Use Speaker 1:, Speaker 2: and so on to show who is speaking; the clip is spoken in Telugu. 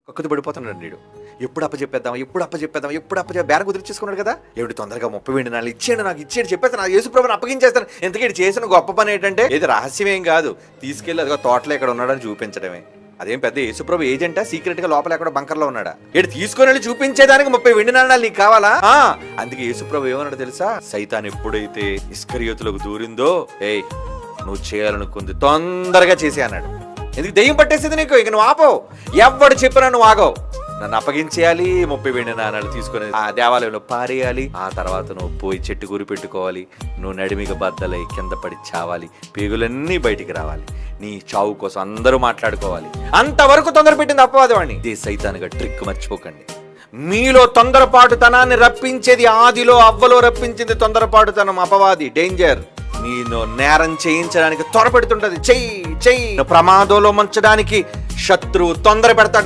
Speaker 1: కక్కుతు పడిపోతున్నాడు నీడు. ఎప్పుడు అప్పచెప్పేద్దాం బేర కుదిరిచేసుకున్నాడు కదా. ఏమిటి తొందరగా 30 వెండి నాణాలు ఇచ్చేయండి, నాకు ఇచ్చేయండి చెప్పేస్తాను, నా యేసుప్రభుని అప్పగించేస్తాను. ఇంతకీ చేసిన గొప్ప పని ఏంటంటే ఇది రహస్యమేం కాదు, తీసుకెళ్ళి అదిగో తోటలో ఎక్కడ ఉన్నాడని చూపించడమే. అదేం పెద్ద యేసుప్రభు ఏజెంటా, సీక్రెట్ గా లోపల ఎక్కడ బంకర్లో ఉన్నాడా? ఇటు తీసుకొని వెళ్ళి చూపించేదానికి 30 వెండి నాణాలు నీకు కావాలా? అందుకే యేసుప్రభు ఏమన్నాడు తెలుసా? సైతాన్ ఎప్పుడైతే ఇస్కరియోతులకు దూరిందో, ఏయ్ నువ్వు చేయాలనుకుంది తొందరగా చేసే అన్నాడు. ఎందుకు దెయ్యం పట్టేసింది నీకు, ఇక నువ్వు ఆపవు, ఎవడు చెప్పినా నువ్వు ఆగవు. నన్ను అప్పగించేయాలి, 30 వెండి నాణాలు తీసుకొని ఆ దేవాలయంలో పారేయాలి, ఆ తర్వాత నువ్వు పోయి చెట్టు గురి పెట్టుకోవాలి, నువ్వు నడిమిగా బద్దలై కింద పడి చావాలి, పేగులన్నీ బయటికి రావాలి, నీ చావు కోసం అందరూ మాట్లాడుకోవాలి. అంతవరకు తొందర పెట్టింది అపవాదవాణ్ణి. ఇదే సైతానుగా ట్రిక్ మర్చిపోకండి. మీలో తొందరపాటుతనాన్ని రప్పించేది ఆదిలో అవ్వలో రప్పించింది తొందరపాటుతనం, అపవాది, డేంజర్. నేను నేరం చేయించడానికి త్వరపెడుతుంటది, చెయ్యి ప్రమాదంలో ముంచడానికి శత్రువు తొందర పెడతాడు.